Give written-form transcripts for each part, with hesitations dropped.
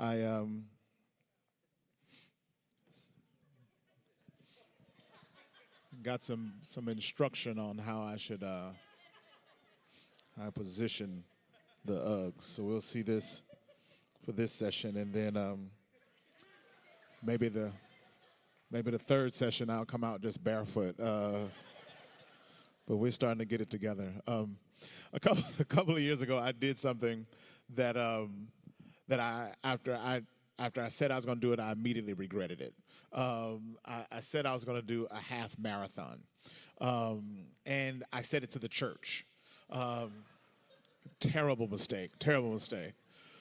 I got some instruction on how I should I position the Uggs. So we'll see this for this session, and then maybe the third session I'll come out just barefoot. But we're starting to get it together. A couple of years ago, I did something that after I said I was going to do it, I immediately regretted it. I said I was going to do a half marathon, and I said it to the church. Terrible mistake.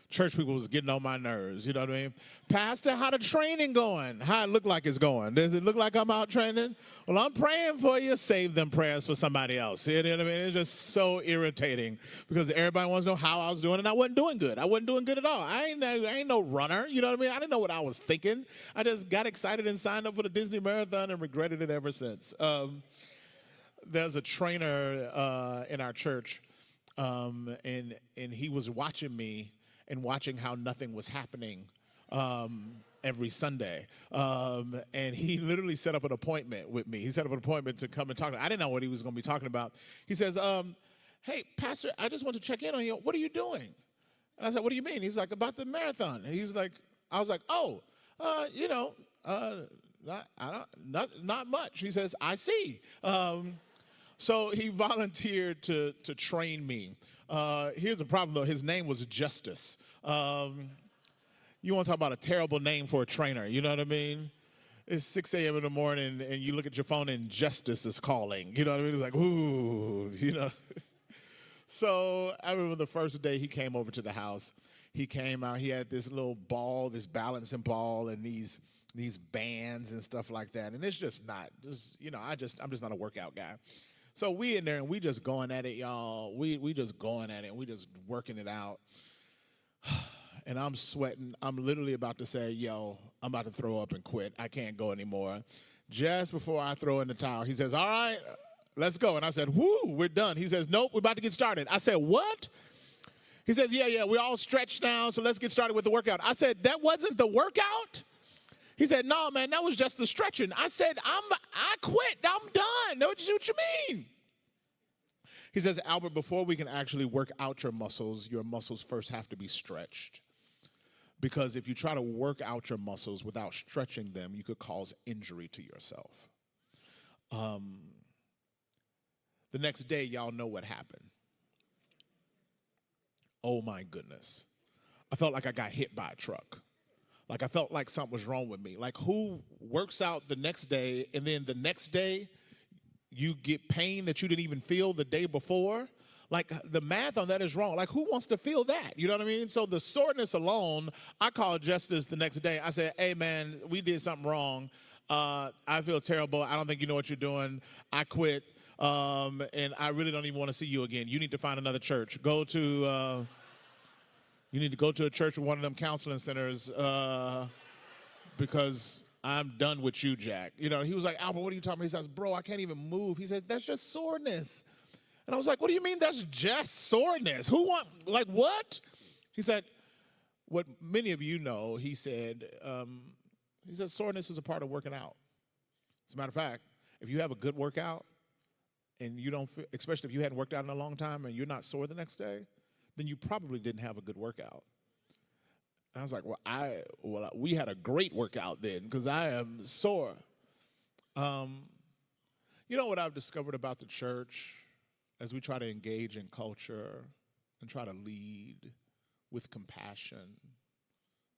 Church people was getting on my nerves, you know what I mean? Pastor, how the training going? How it look like it's going? Does it look like I'm out training? Well, I'm praying for you. Save them prayers for somebody else. You know what I mean? It's just so irritating because everybody wants to know how I was doing, and I wasn't doing good. I wasn't doing good at all. I ain't no runner, you know what I mean? I didn't know what I was thinking. I just got excited and signed up for the Disney Marathon and regretted it ever since. There's a trainer in our church, and he was watching me and watching how nothing was happening every Sunday. And he literally set up an appointment with me. He set up an appointment to come and talk to me. I didn't know what he was going to be talking about. He says, hey, Pastor, I just want to check in on you. What are you doing? And I said, what do you mean? He's like, about the marathon. And he's like, I was like, oh, not much. He says, I see. So he volunteered to train me. Here's the problem, though. His name was Justice. You want to talk about a terrible name for a trainer, you know what I mean? It's 6 a.m. in the morning, and you look at your phone, and Justice is calling. You know what I mean? It's like, ooh, you know. So I remember the first day he came over to the house. He came out. He had this little ball, this balancing ball, and these bands and stuff like that. And it's just not, I'm just not a workout guy. So we in there, and we just going at it, y'all. We just going at it, and we just working it out. And I'm sweating. I'm literally about to say, yo, I'm about to throw up and quit. I can't go anymore. Just before I throw in the towel, he says, all right, let's go. And I said, whoo, we're done. He says, nope, we're about to get started. I said, what? He says, yeah, we're all stretched now, so let's get started with the workout. I said, that wasn't the workout? He said, no, man, that was just the stretching. I said, I quit. I'm done. What you mean? He says, Albert, before we can actually work out your muscles first have to be stretched. Because if you try to work out your muscles without stretching them, you could cause injury to yourself. The next day, y'all know what happened. Oh, my goodness. I felt like I got hit by a truck. Like I felt like something was wrong with me. Like who works out the next day and then the next day you get pain that you didn't even feel the day before? Like the math on that is wrong. Like who wants to feel that? You know what I mean? So the soreness alone, I called Justice the next day. I said, hey man, we did something wrong. I feel terrible. I don't think you know what you're doing. I quit. And I really don't even want to see you again. You need to find another church. You need to go to a church with one of them counseling centers because I'm done with you, Jack. You know, he was like, Albert, what are you talking about? He says, bro, I can't even move. He says, that's just soreness. And I was like, what do you mean that's just soreness? What? He said, what many of you know, he said soreness is a part of working out. As a matter of fact, if you have a good workout and you don't feel, especially if you hadn't worked out in a long time and you're not sore the next day, then you probably didn't have a good workout. And I was like, we had a great workout then because I am sore. You know what I've discovered about the church as we try to engage in culture and try to lead with compassion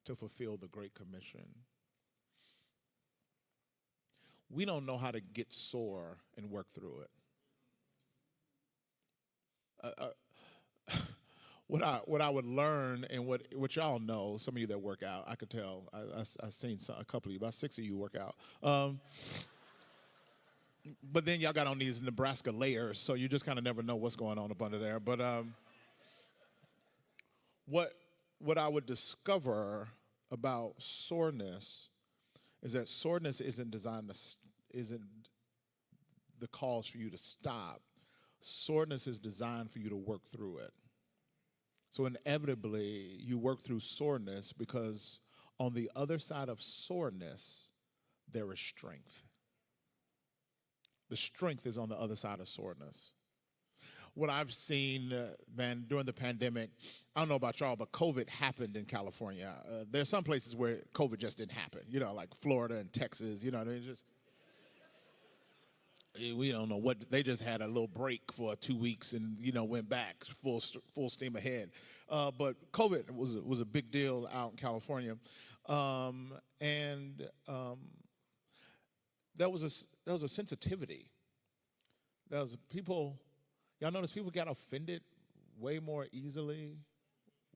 to fulfill the Great Commission? We don't know how to get sore and work through it. What I would learn and what y'all know, some of you that work out, I could tell. I've seen a couple of you, about 6 of you work out. But then y'all got on these Nebraska layers, so you just kind of never know what's going on up under there. But what I would discover about soreness is that soreness isn't the cause for you to stop. Soreness is designed for you to work through it. So inevitably, you work through soreness because on the other side of soreness, there is strength. The strength is on the other side of soreness. What I've seen, man, during the pandemic, I don't know about y'all, but COVID happened in California. There's some places where COVID just didn't happen, like Florida and Texas, they just, we don't know what, they just had a little break for 2 weeks and, went back full steam ahead. But COVID was a big deal out in California. There was a sensitivity. There was people. Y'all notice people got offended way more easily,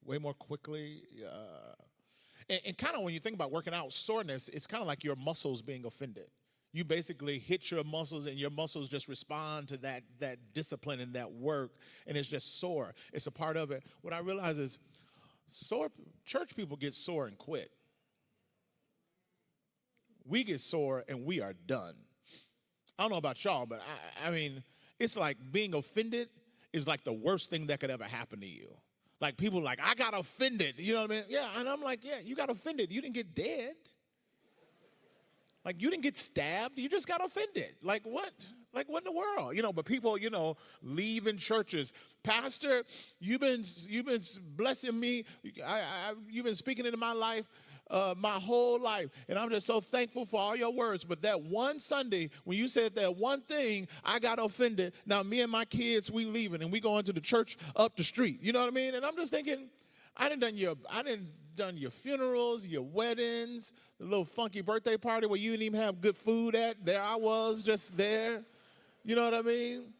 way more quickly. And kind of when you think about working out, soreness, it's kind of like your muscles being offended. You basically hit your muscles and your muscles just respond to that discipline and that work, and it's just sore. It's a part of it. What I realize is church people get sore and quit. We get sore and we are done. I don't know about y'all, but I mean, it's like being offended is like the worst thing that could ever happen to you. Like people are like, I got offended. You know what I mean? Yeah, and I'm like, yeah, you got offended. You didn't get dead. Like you didn't get stabbed. You just got offended. Like what? Like what in the world? But people, leave in churches. Pastor, you've been blessing me. You've been speaking into my life. My whole life, and I'm just so thankful for all your words. But that one Sunday, when you said that one thing, I got offended. Now me and my kids, we leaving, and we going to the church up the street. You know what I mean? And I'm just thinking, I didn't done your funerals, your weddings, the little funky birthday party where you didn't even have good food at. There I was, just there. You know what I mean?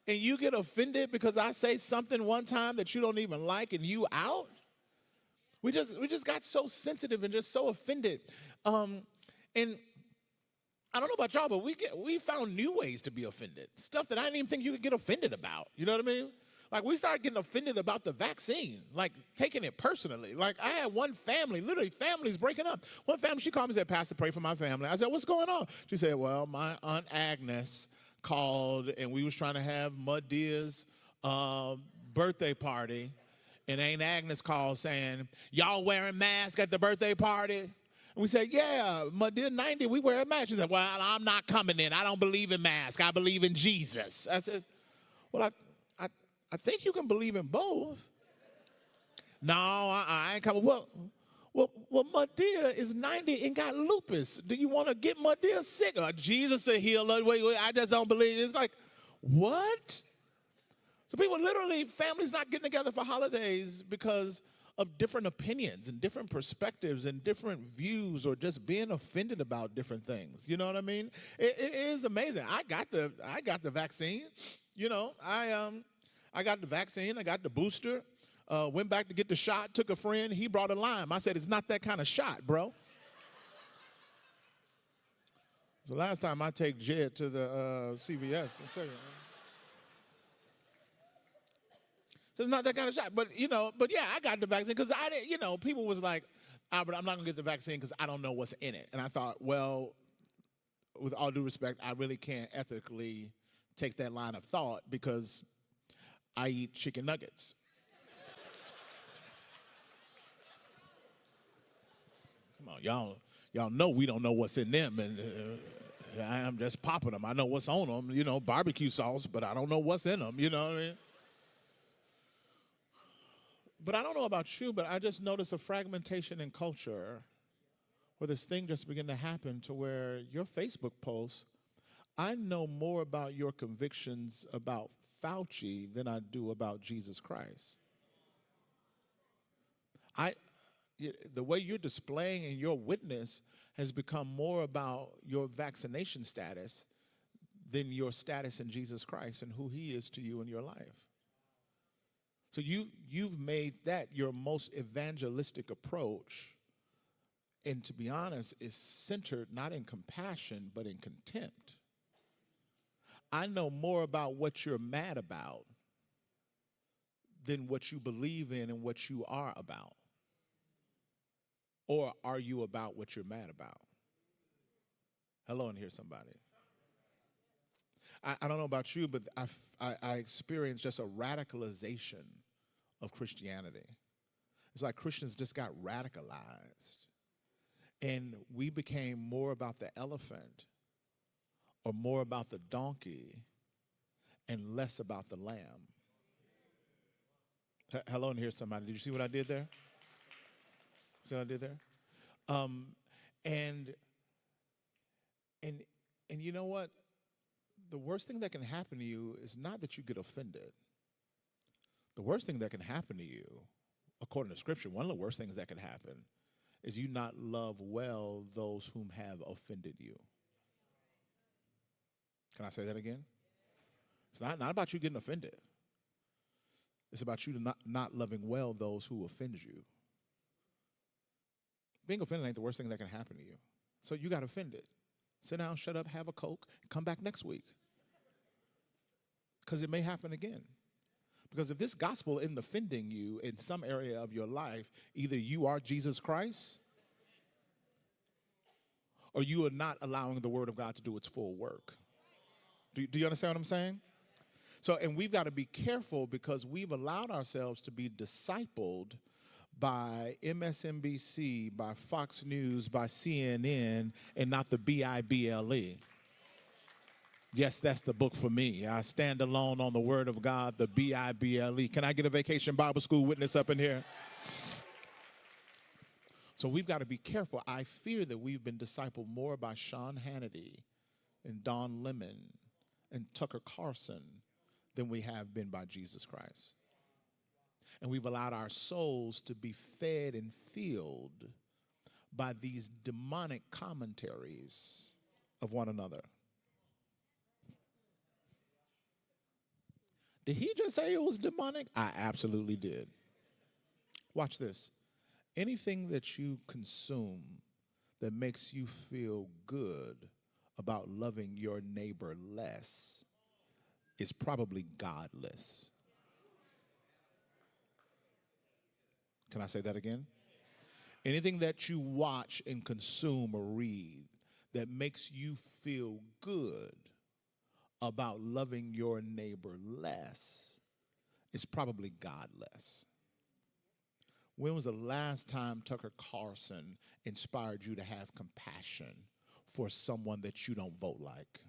And you get offended because I say something one time that you don't even like, and you out. We just got so sensitive and just so offended. And I don't know about y'all, but we found new ways to be offended. Stuff that I didn't even think you could get offended about. You know what I mean? Like we started getting offended about the vaccine, like taking it personally. Like I had one family, literally families breaking up. One family, she called me and said, Pastor, pray for my family. I said, what's going on? She said, well, my Aunt Agnes called and we was trying to have Madia's birthday party. And Aunt Agnes called saying, y'all wearing masks at the birthday party? And we said, yeah, my dear 90, we wear a mask. She said, well, I'm not coming in. I don't believe in masks. I believe in Jesus. I said, well, I think you can believe in both. No, I ain't coming. Well, my dear is 90 and got lupus. Do you want to get my dear sick? Jesus will heal her. Wait, I just don't believe. It's like, what? So people literally, families not getting together for holidays because of different opinions and different perspectives and different views or just being offended about different things. You know what I mean? It is amazing. I got the vaccine. I got the vaccine. I got the booster. Went back to get the shot. Took a friend. He brought a lime. I said, it's not that kind of shot, bro. So last time I take Jed to the CVS, I'll tell you. So it's not that kind of shot. But yeah, I got the vaccine because I didn't, people was like, Albert, I'm not going to get the vaccine because I don't know what's in it. And I thought, well, with all due respect, I really can't ethically take that line of thought because I eat chicken nuggets. Come on, y'all know we don't know what's in them. And I'm just popping them. I know what's on them, barbecue sauce, but I don't know what's in them, you know what I mean? But I don't know about you, but I just noticed a fragmentation in culture where this thing just began to happen to where your Facebook posts, I know more about your convictions about Fauci than I do about Jesus Christ. The way you're displaying and your witness has become more about your vaccination status than your status in Jesus Christ and who he is to you in your life. So you've made that your most evangelistic approach, and to be honest, is centered not in compassion, but in contempt. I know more about what you're mad about than what you believe in and what you are about. Or are you about what you're mad about? Hello in here, somebody. I don't know about you, but I experienced just a radicalization of Christianity. It's like Christians just got radicalized. And we became more about the elephant or more about the donkey and less about the lamb. Hello, and here's somebody. Did you see what I did there? See what I did there? And you know what? The worst thing that can happen to you is not that you get offended. The worst thing that can happen to you, according to Scripture, one of the worst things that can happen is you not love well those whom have offended you. Can I say that again? It's not about you getting offended. It's about you not loving well those who offend you. Being offended ain't the worst thing that can happen to you. So you got offended. Sit down, shut up, have a Coke, and come back next week. Because it may happen again. Because if this gospel isn't offending you in some area of your life, either you are Jesus Christ or you are not allowing the word of God to do its full work. Do you understand what I'm saying? So, and we've got to be careful because we've allowed ourselves to be discipled by MSNBC, by Fox News, by CNN, and not the Bible. Yes, that's the book for me. I stand alone on the word of God, the Bible. Can I get a Vacation Bible School witness up in here? So we've got to be careful. I fear that we've been discipled more by Sean Hannity and Don Lemon and Tucker Carlson than we have been by Jesus Christ. And we've allowed our souls to be fed and filled by these demonic commentaries of one another. Did he just say it was demonic? I absolutely did. Watch this. Anything that you consume that makes you feel good about loving your neighbor less is probably godless. Can I say that again? Anything that you watch and consume or read that makes you feel good about loving your neighbor less is probably godless. When was the last time Tucker Carlson inspired you to have compassion for someone that you don't vote like?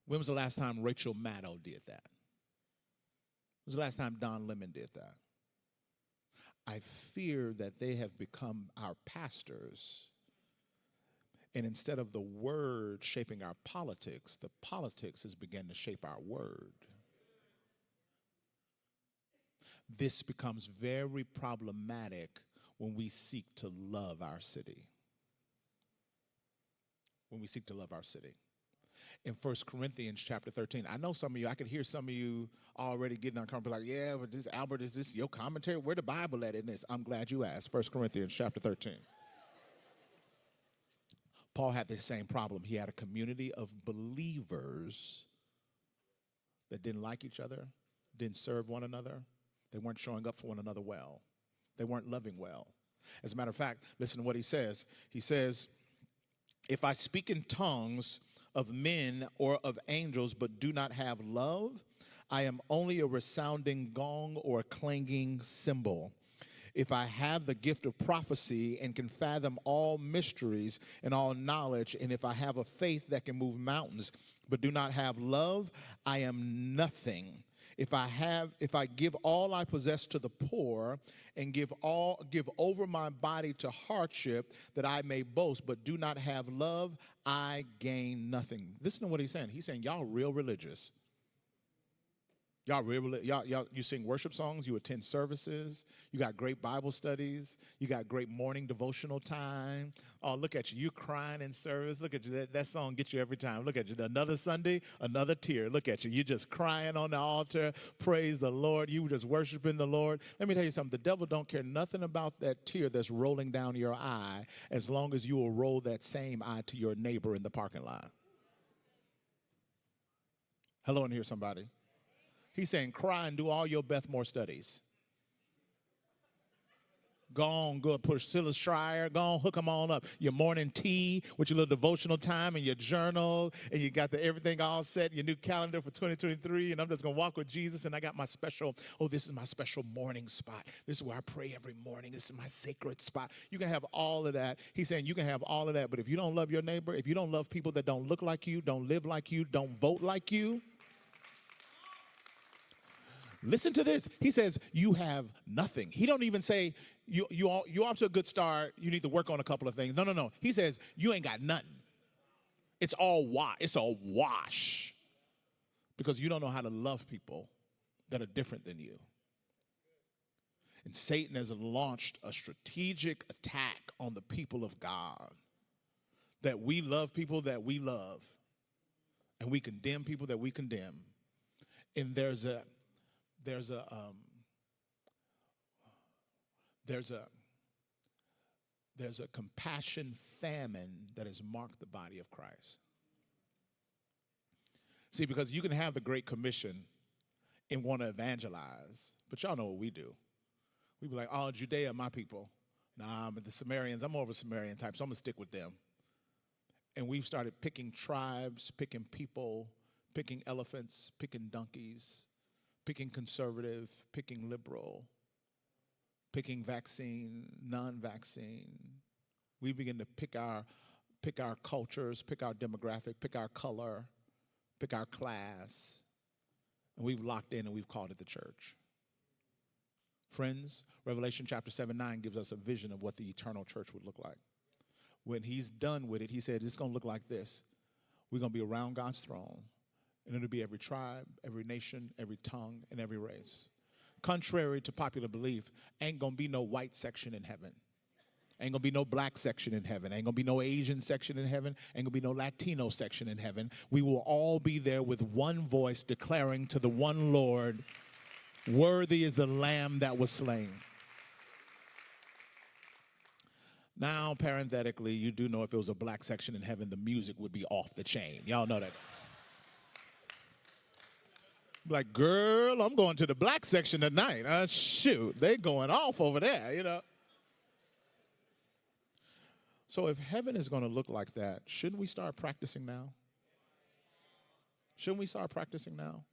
When was the last time Rachel Maddow did that? When was the last time Don Lemon did that? I fear that they have become our pastors, and instead of the word shaping our politics, the politics has begun to shape our word. This becomes very problematic when we seek to love our city. When we seek to love our city. In 1 Corinthians chapter 13, I know some of you, I can hear some of you already getting uncomfortable, like, yeah, but this, Albert, is this your commentary? Where the Bible at in this? I'm glad you asked. 1 Corinthians chapter 13. Paul had the same problem. He had a community of believers that didn't like each other, didn't serve one another. They weren't showing up for one another well. They weren't loving well. As a matter of fact, listen to what he says. He says, if I speak in tongues of men or of angels but do not have love, I am only a resounding gong or a clanging cymbal. If I have the gift of prophecy and can fathom all mysteries and all knowledge, and if I have a faith that can move mountains but do not have love, I am nothing. If I give all I possess to the poor and give over my body to hardship that I may boast, but do not have love, I gain nothing. Listen to what he's saying. He's saying, y'all real religious. You sing worship songs, you attend services, you got great Bible studies, you got great morning devotional time. Oh, look at you, you crying in service. Look at you, that song gets you every time. Look at you, another Sunday, another tear. Look at you, you just crying on the altar. Praise the Lord, you just worshiping the Lord. Let me tell you something, the devil don't care nothing about that tear that's rolling down your eye as long as you will roll that same eye to your neighbor in the parking lot. Hello, and here's somebody. He's saying, cry and do all your Beth Moore studies. Go on, go Priscilla Schreier. Go on, hook them all up. Your morning tea with your little devotional time and your journal, and you got everything all set, your new calendar for 2023, and I'm just going to walk with Jesus, and I got my special, this is my special morning spot. This is where I pray every morning. This is my sacred spot. You can have all of that. He's saying you can have all of that, but if you don't love your neighbor, if you don't love people that don't look like you, don't live like you, don't vote like you, listen to this. He says you have nothing. He don't even say you're off to a good start. You need to work on a couple of things. No. He says you ain't got nothing. It's all It's a wash because you don't know how to love people that are different than you. And Satan has launched a strategic attack on the people of God, that we love people that we love, and we condemn people that we condemn. And there's a compassion famine that has marked the body of Christ. See, because you can have the Great Commission and want to evangelize, but y'all know what we do. We be like, oh, Judea, my people. Nah, but the Samaritans, I'm more of a Samaritan type, so I'm going to stick with them. And we've started picking tribes, picking people, picking elephants, picking donkeys, picking conservative, picking liberal, picking vaccine, non-vaccine. We begin to pick our cultures, pick our demographic, pick our color, pick our class, and we've locked in and we've called it the church. Friends, Revelation chapter 7-9 gives us a vision of what the eternal church would look like. When he's done with it, he said, it's going to look like this. We're going to be around God's throne, and it'll be every tribe, every nation, every tongue, and every race. Contrary to popular belief, ain't going to be no white section in heaven. Ain't going to be no black section in heaven. Ain't going to be no Asian section in heaven. Ain't going to be no Latino section in heaven. We will all be there with one voice declaring to the one Lord, worthy is the Lamb that was slain. Now, parenthetically, you do know if it was a black section in heaven, the music would be off the chain. Y'all know that. Like, girl, I'm going to the black section tonight. Shoot, they going off over there, you know. So if heaven is going to look like that, shouldn't we start practicing now? Shouldn't we start practicing now?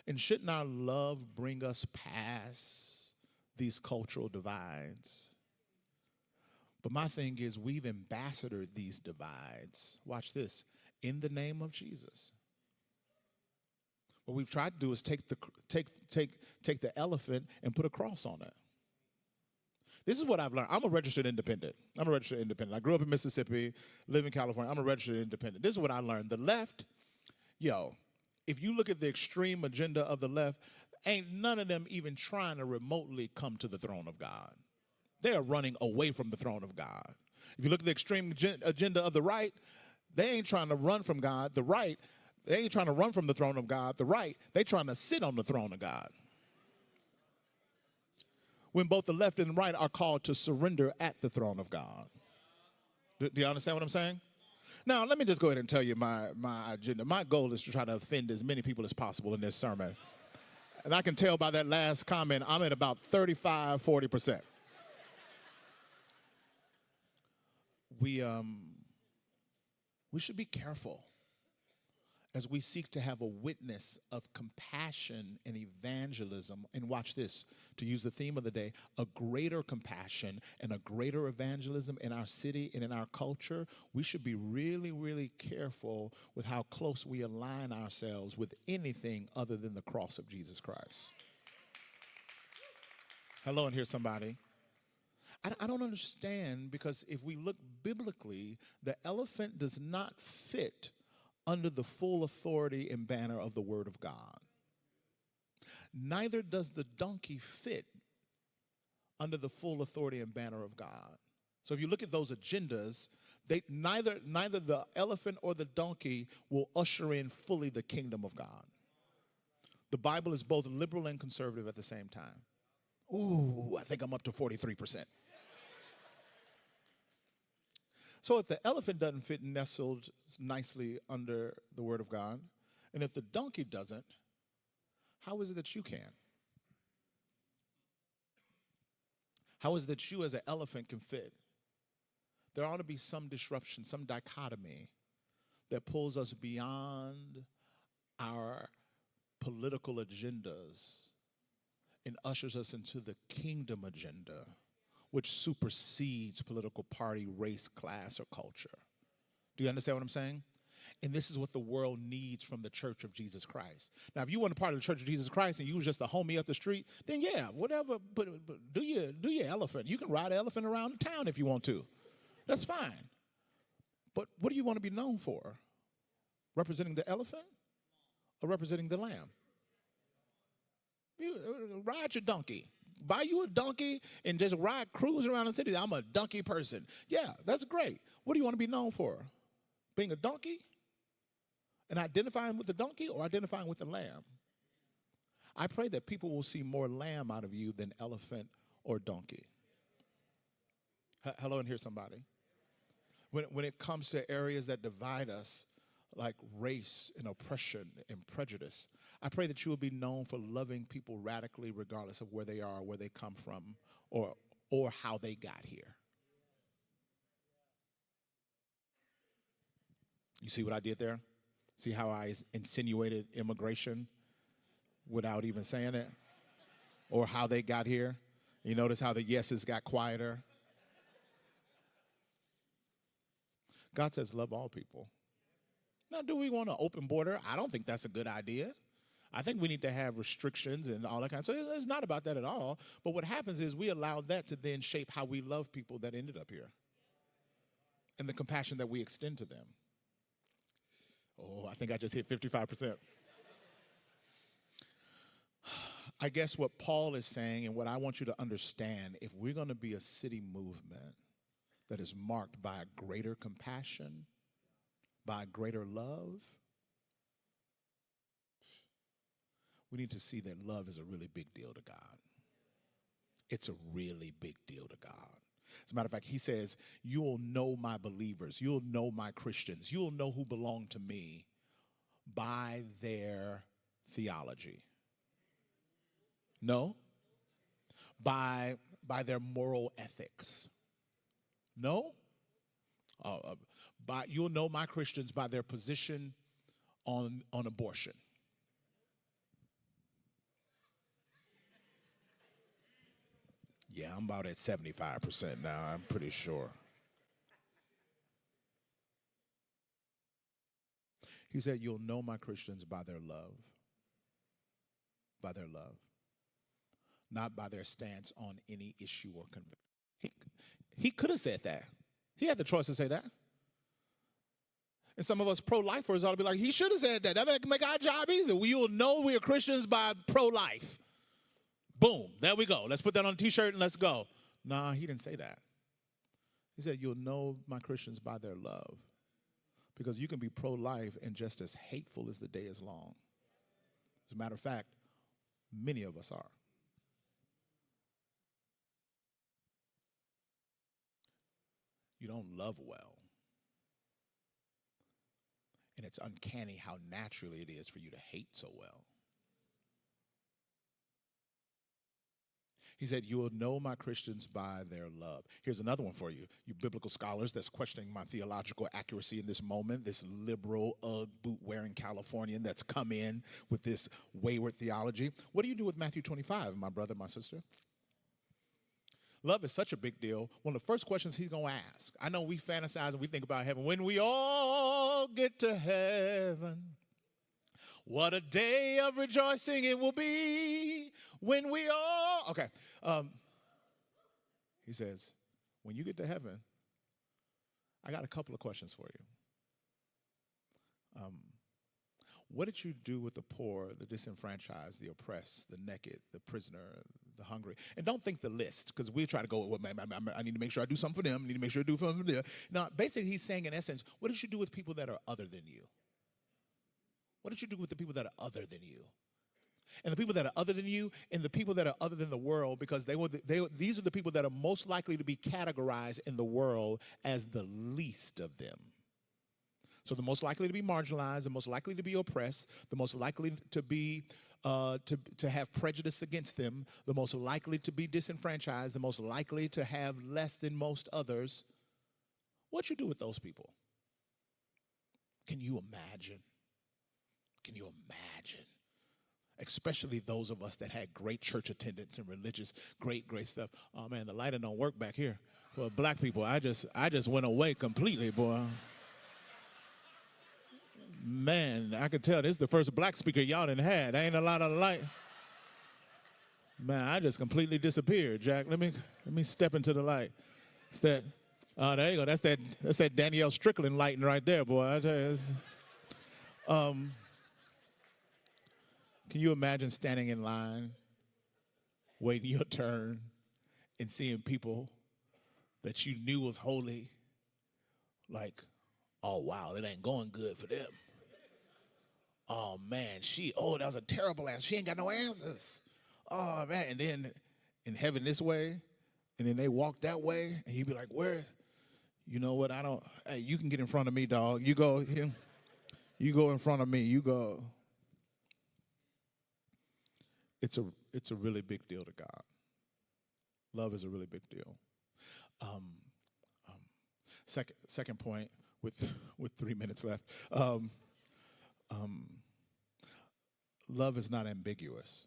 And shouldn't our love bring us past these cultural divides? But my thing is, we've ambassadored these divides. Watch this. In the name of Jesus. What we've tried to do is take the elephant and put a cross on it. This is what I've learned. I'm a registered independent. I grew up in Mississippi, live in California. I'm a registered independent. This is what I learned. The left, if you look at the extreme agenda of the left, ain't none of them even trying to remotely come to the throne of God. They are running away from the throne of God. If you look at the extreme agenda of the right, they ain't trying to run from God. The right, they ain't trying to run from the throne of God. The right, they trying to sit on the throne of God. When both the left and the right are called to surrender at the throne of God. Do you understand what I'm saying? Now, let me just go ahead and tell you my agenda. My goal is to try to offend as many people as possible in this sermon. And I can tell by that last comment, I'm at about 35-40%. We should be careful as we seek to have a witness of compassion and evangelism. And watch this, to use the theme of the day, a greater compassion and a greater evangelism in our city and in our culture. We should be really, really careful with how close we align ourselves with anything other than the cross of Jesus Christ. Hello, and here's somebody. I don't understand, because if we look biblically, the elephant does not fit under the full authority and banner of the Word of God. Neither does the donkey fit under the full authority and banner of God. So if you look at those agendas, neither the elephant or the donkey will usher in fully the kingdom of God. The Bible is both liberal and conservative at the same time. Ooh, I think I'm up to 43%. So if the elephant doesn't fit nestled nicely under the Word of God, and if the donkey doesn't, how is it that you can? How is it that you as an elephant can fit? There ought to be some disruption, some dichotomy that pulls us beyond our political agendas and ushers us into the kingdom agenda, which supersedes political party, race, class, or culture. Do you understand what I'm saying? And this is what the world needs from the Church of Jesus Christ. Now, if you weren't a part of the Church of Jesus Christ and you was just a homie up the street, then yeah, whatever, but do your elephant. You can ride an elephant around the town if you want to. That's fine. But what do you want to be known for? Representing the elephant or representing the lamb? You ride your donkey. Buy you a donkey and just cruise around the city. I'm a donkey person. Yeah, that's great. What do you want to be known for? Being a donkey? And identifying with the donkey or identifying with the lamb? I pray that people will see more lamb out of you than elephant or donkey. Hello, and here's somebody. When it comes to areas that divide us, like race and oppression and prejudice, I pray that you will be known for loving people radically regardless of where they are, where they come from, or how they got here. You see what I did there? See how I insinuated immigration without even saying it? Or how they got here? You notice how the yeses got quieter? God says, love all people. Now, do we want an open border? I don't think that's a good idea. I think we need to have restrictions and all that kind of stuff. So it's not about that at all. But what happens is we allow that to then shape how we love people that ended up here and the compassion that we extend to them. Oh, I think I just hit 55%. I guess what Paul is saying and what I want you to understand, if we're going to be a city movement that is marked by a greater compassion, by a greater love, we need to see that love is a really big deal to God. It's a really big deal to God. As a matter of fact, he says, you'll know my believers, you'll know my Christians, you'll know who belong to me by their theology. No? By their moral ethics. No? You'll know my Christians by their position on abortion. Yeah, I'm about at 75% now, I'm pretty sure. He said, you'll know my Christians by their love. By their love. Not by their stance on any issue or conviction. He could have said that. He had the choice to say that. And some of us pro-lifers ought to be like, he should have said that. That would make our job easier. You'll know we are Christians by pro-life. Boom, there we go. Let's put that on a t-shirt and let's go. Nah, he didn't say that. He said, you'll know my Christians by their love. Because you can be pro-life and just as hateful as the day is long. As a matter of fact, many of us are. You don't love well. And it's uncanny how naturally it is for you to hate so well. He said, you will know my Christians by their love. Here's another one for you. You biblical scholars that's questioning my theological accuracy in this moment, this liberal, Ugg boot-wearing Californian that's come in with this wayward theology. What do you do with Matthew 25, my brother, my sister? Love is such a big deal. One of the first questions he's going to ask. I know we fantasize and we think about heaven. When we all get to heaven, what a day of rejoicing it will be when we all... Okay. He says, when you get to heaven, I got a couple of questions for you. What did you do with the poor, the disenfranchised, the oppressed, the naked, the prisoner, the hungry? And don't think the list, because we try to go, well, man, I need to make sure I do something for them. I need to make sure I do something for them. Now, basically, he's saying, in essence, what did you do with people that are other than you? What did you do with the people that are other than you? And the people that are other than you and the people that are other than the world, because these are the people that are most likely to be categorized in the world as the least of them. So the most likely to be marginalized, the most likely to be oppressed, the most likely to be to have prejudice against them, the most likely to be disenfranchised, the most likely to have less than most others. What you do with those people? Can you imagine? Can you imagine? Especially those of us that had great church attendance and religious, great stuff. Oh man, the lighting don't work back here. For black people, I just went away completely, boy. Man, I could tell this is the first black speaker y'all done had. Ain't a lot of light. Man, I just completely disappeared, Jack. Let me step into the light. It's that. Oh, there you go. That's that Danielle Strickland lighting right there, boy. I tell you, can you imagine standing in line, waiting your turn, and seeing people that you knew was holy, like, oh wow, it ain't going good for them. Oh man, that was a terrible answer. She ain't got no answers. Oh man, and then in heaven this way, and then they walk that way, and you'd be like, where? You know what? Hey, you can get in front of me, dog. You go here. You go in front of me. You go. It's a really big deal to God. Love is a really big deal. Second point with 3 minutes left. Love is not ambiguous.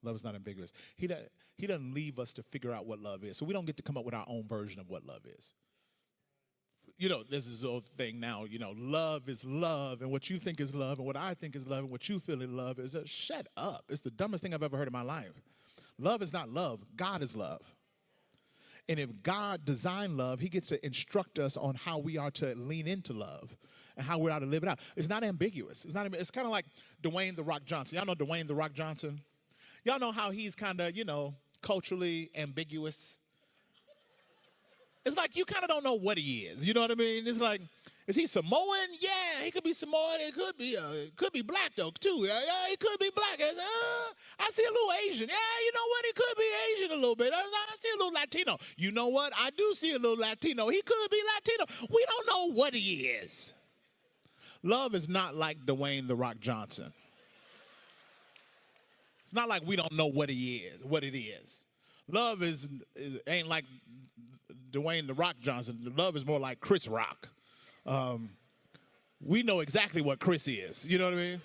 Love is not ambiguous. He doesn't leave us to figure out what love is. So we don't get to come up with our own version of what love is. You know, this is the old thing now, love is love, and what you think is love, and what I think is love, and what you feel is love is shut up. It's the dumbest thing I've ever heard in my life. Love is not love. God is love. And if God designed love, he gets to instruct us on how we are to lean into love and how we are to live it out. It's not ambiguous. It's kind of like Dwayne "The Rock" Johnson. Y'all know Dwayne "The Rock" Johnson? Y'all know how he's kind of, culturally ambiguous? It's like you kind of don't know what he is. You know what I mean? It's like, is he Samoan? Yeah, he could be Samoan. It could be black though too. Yeah, he could be black. I see a little Asian. Yeah, you know what? He could be Asian a little bit. I see a little Latino. You know what? I do see a little Latino. He could be Latino. We don't know what he is. Love is not like Dwayne "The Rock" Johnson. It's not like we don't know what he is, what it is. Love ain't like Dwayne "The Rock" Johnson. Love is more like Chris Rock. We know exactly what Chris is. You know what I mean?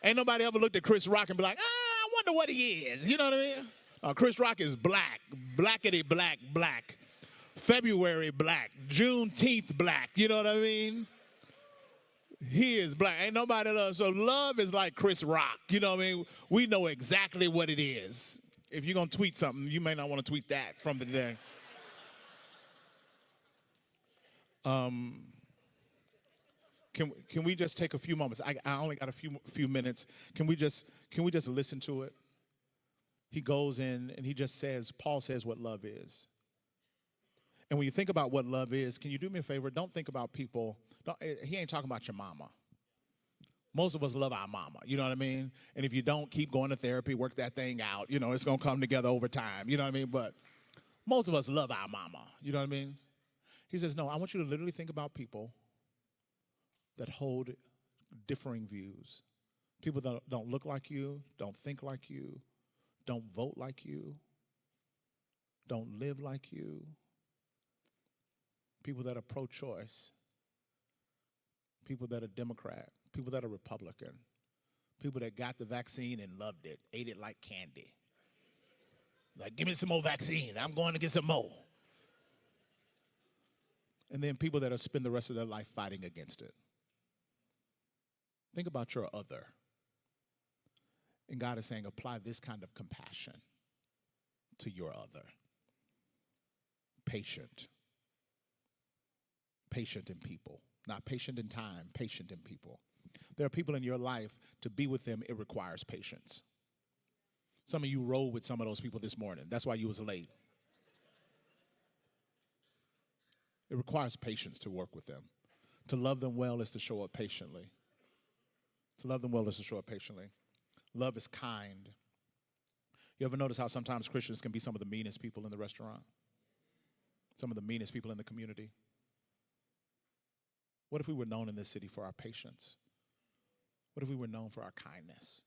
Ain't nobody ever looked at Chris Rock and be like, I wonder what he is. You know what I mean? Chris Rock is black, blackety black, black. February black, Juneteenth black. You know what I mean? He is black. Ain't nobody love. So love is like Chris Rock. You know what I mean? We know exactly what it is. If you're going to tweet something, you may not want to tweet that from the day. Can we just take a few moments? I only got a few minutes. Can we just listen to it? He goes in and Paul says what love is. And when you think about what love is, can you do me a favor? Don't think about people. He ain't talking about your mama. Most of us love our mama, you know what I mean? And if you don't, keep going to therapy, work that thing out. It's going to come together over time, you know what I mean? But most of us love our mama, you know what I mean? He says, no, I want you to literally think about people that hold differing views. People that don't look like you, don't think like you, don't vote like you, don't live like you. People that are pro-choice. People that are Democrat. People that are Republican. People that got the vaccine and loved it, ate it like candy. Like, give me some more vaccine. I'm going to get some more. And then people that will spend the rest of their life fighting against it. Think about your other. And God is saying, apply this kind of compassion to your other. Patient. Patient in people. Not patient in time, patient in people. There are people in your life, to be with them, it requires patience. Some of you rode with some of those people this morning. That's why you was late. It requires patience to work with them. To love them well is to show up patiently. To love them well is to show up patiently. Love is kind. You ever notice how sometimes Christians can be some of the meanest people in the restaurant? Some of the meanest people in the community? What if we were known in this city for our patience? What if we were known for our kindness?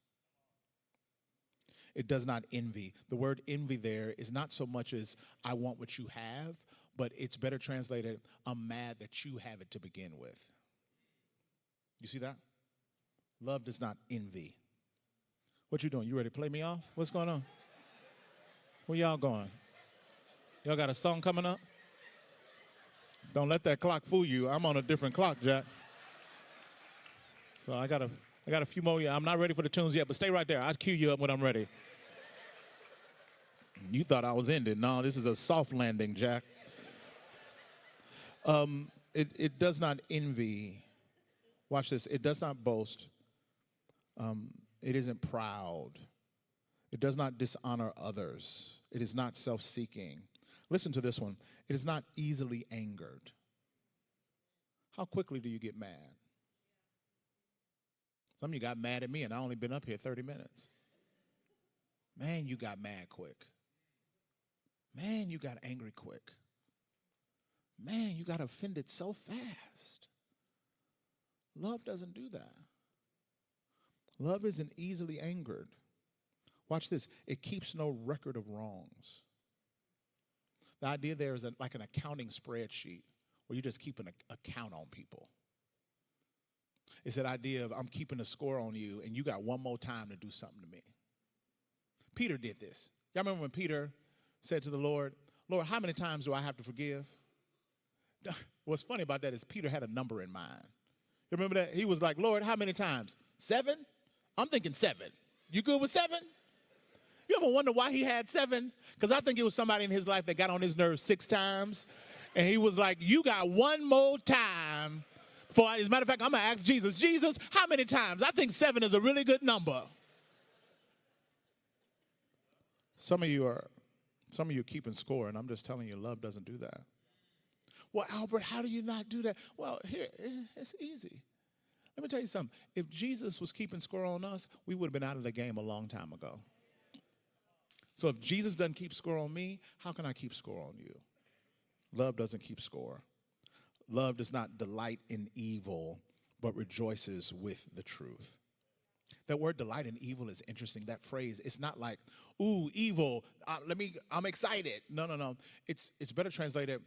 It does not envy. The word envy there is not so much as I want what you have, but it's better translated, I'm mad that you have it to begin with. You see that? Love does not envy. What you doing? You ready to play me off? What's going on? Where y'all going? Y'all got a song coming up? Don't let that clock fool you. I'm on a different clock, Jack. So I got a few more. I'm not ready for the tunes yet, but stay right there. I'll cue you up when I'm ready. You thought I was ending. No, this is a soft landing, Jack. It does not envy. Watch this. It does not boast. It isn't proud. It does not dishonor others. It is not self-seeking. Listen to this one. It is not easily angered. How quickly do you get mad? Some of you got mad at me, and I only been up here 30 minutes. Man, you got mad quick. Man, you got angry quick. Man, you got offended so fast. Love doesn't do that. Love isn't easily angered. Watch this. It keeps no record of wrongs. The idea there is like an accounting spreadsheet where you just keep an account on people. It's that idea of I'm keeping a score on you and you got one more time to do something to me. Peter did this. Y'all remember when Peter said to the Lord, Lord, how many times do I have to forgive? What's funny about that is Peter had a number in mind. You remember that? He was like, Lord, how many times? 7? I'm thinking 7. You good with 7? You ever wonder why he had 7? Because I think it was somebody in his life that got on his nerves 6 times. And he was like, you got one more time. As a matter of fact, I'm going to ask Jesus, Jesus, how many times? I think 7 is a really good number. Some of you are keeping score, and I'm just telling you, love doesn't do that. Well, Albert, how do you not do that? Well, here, it's easy. Let me tell you something. If Jesus was keeping score on us, we would have been out of the game a long time ago. So if Jesus doesn't keep score on me, how can I keep score on you? Love doesn't keep score. Love does not delight in evil, but rejoices with the truth. That word delight in evil is interesting. That phrase, it's not like, ooh, evil, I'm excited. No. It's better translated,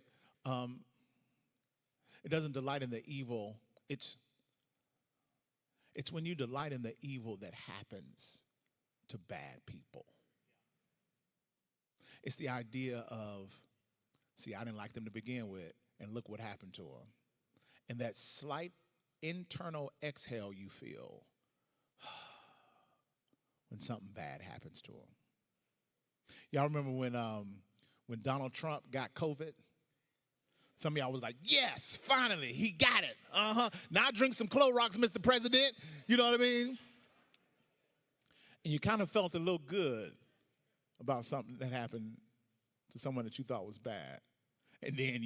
it doesn't delight in the evil. It's when you delight in the evil that happens to bad people. It's the idea of, see, I didn't like them to begin with, and look what happened to them. And that slight internal exhale you feel when something bad happens to them. Y'all remember when Donald Trump got COVID? Some of y'all was like, yes, finally, he got it. Now drink some Clorox, Mr. President. You know what I mean? And you kind of felt a little good about something that happened to someone that you thought was bad. And then,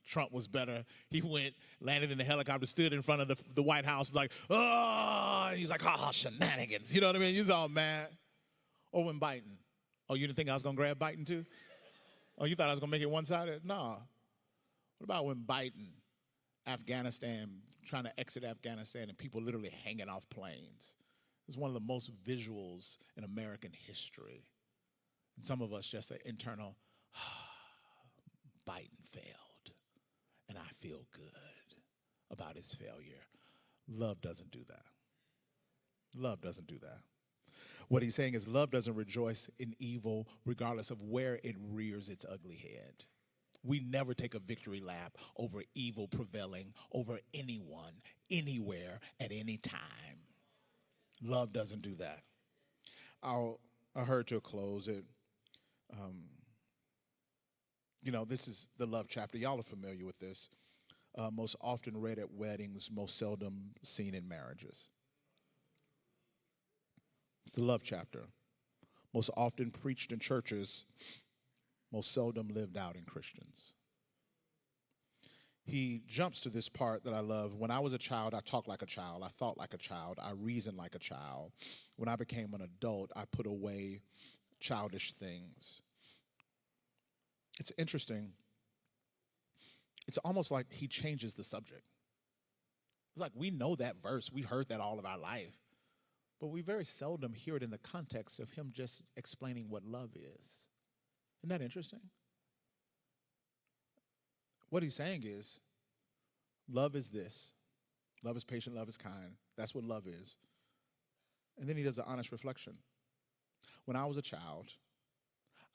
Trump was better. He went, landed in the helicopter, stood in front of the White House like, oh, he's like, shenanigans. You know what I mean? He was all mad. Or when Biden. Oh, you didn't think I was going to grab Biden too? Oh, you thought I was going to make it one-sided? No. What about when Biden, Afghanistan, trying to exit Afghanistan and people literally hanging off planes? It's one of the most visuals in American history. And some of us just say internal, Biden failed, and I feel good about his failure. Love doesn't do that. Love doesn't do that. What he's saying is love doesn't rejoice in evil regardless of where it rears its ugly head. We never take a victory lap over evil prevailing over anyone, anywhere, at any time. Love doesn't do that. I heard to a close it. This is the love chapter. Y'all are familiar with this. Most often read at weddings, most seldom seen in marriages. It's the love chapter. Most often preached in churches, most seldom lived out in Christians. He jumps to this part that I love. When I was a child, I talked like a child. I thought like a child. I reasoned like a child. When I became an adult, I put away childish things. It's interesting. It's almost like he changes the subject. It's like we know that verse. We've heard that all of our life. But we very seldom hear it in the context of him just explaining what love is. Isn't that interesting? What he's saying is, love is this. Love is patient, love is kind. That's what love is. And then he does an honest reflection. When I was a child,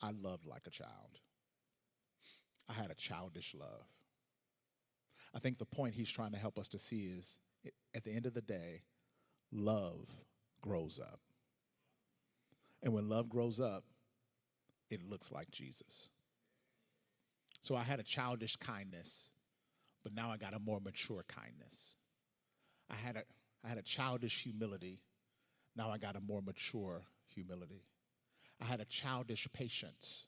I loved like a child. I had a childish love. I think the point he's trying to help us to see is, at the end of the day, love grows up. And when love grows up, it looks like Jesus. So I had a childish kindness, but now I got a more mature kindness. I had a childish humility. Now I got a more mature humility. I had a childish patience,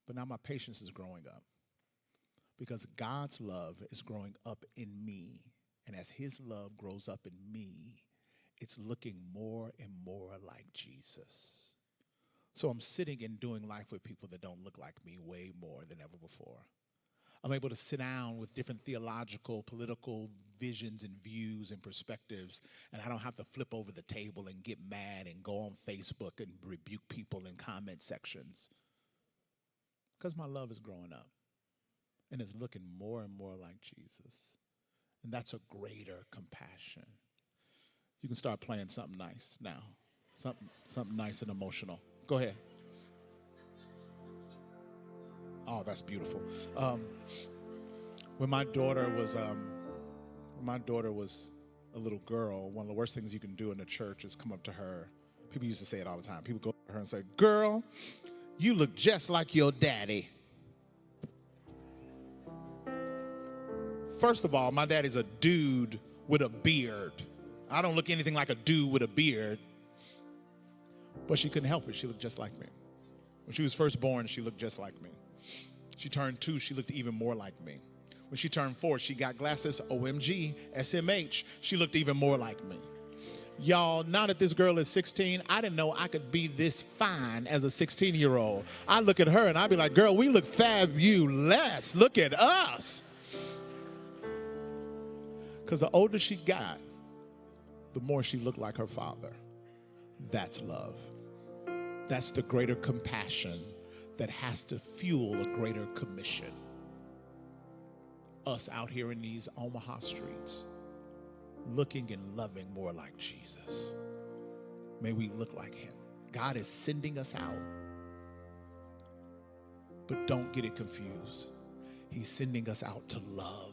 but now my patience is growing up because God's love is growing up in me. And as his love grows up in me, it's looking more and more like Jesus. So I'm sitting and doing life with people that don't look like me way more than ever before. I'm able to sit down with different theological, political visions and views and perspectives, and I don't have to flip over the table and get mad and go on Facebook and rebuke people in comment sections. Because my love is growing up, and it's looking more and more like Jesus. And that's a greater compassion. You can start playing something nice now, something nice and emotional. Go ahead. Oh, that's beautiful. When my daughter was a little girl, one of the worst things you can do in the church is come up to her. People used to say it all the time. People go up to her and say, "Girl, you look just like your daddy." First of all, my daddy's a dude with a beard. I don't look anything like a dude with a beard. But she couldn't help it. She looked just like me. When she was first born, she looked just like me. She turned 2, she looked even more like me. When she turned 4, she got glasses, OMG, SMH. She looked even more like me. Y'all, now that this girl is 16, I didn't know I could be this fine as a 16-year-old. I look at her and I be like, girl, we look fabulous. Look at us. Because the older she got, the more she looked like her father. That's love. That's the greater compassion that has to fuel a greater commission. Us out here in these Omaha streets, looking and loving more like Jesus. May we look like him. God is sending us out. But don't get it confused. He's sending us out to love.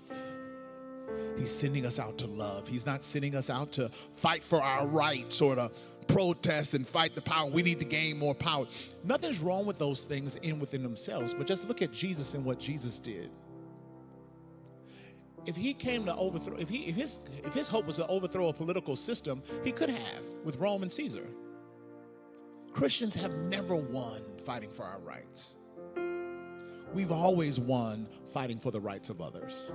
He's sending us out to love. He's not sending us out to fight for our rights or to protest and fight the power. We need to gain more power. Nothing's wrong with those things within themselves, but just look at Jesus and what Jesus did. If he came to overthrow, if his hope was to overthrow a political system, he could have with Rome and Caesar. Christians have never won fighting for our rights. We've always won fighting for the rights of others.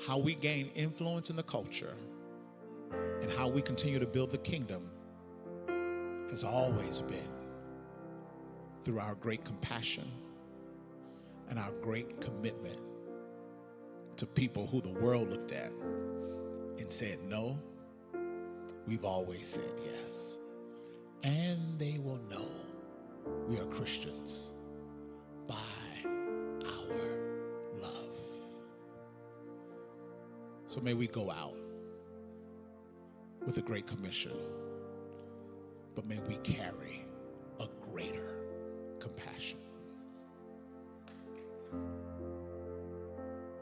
How we gain influence in the culture and how we continue to build the kingdom has always been through our great compassion and our great commitment to people who the world looked at and said no. We've always said yes. And they will know we are Christians by our love. So may we go out with a great commission, but may we carry a greater compassion.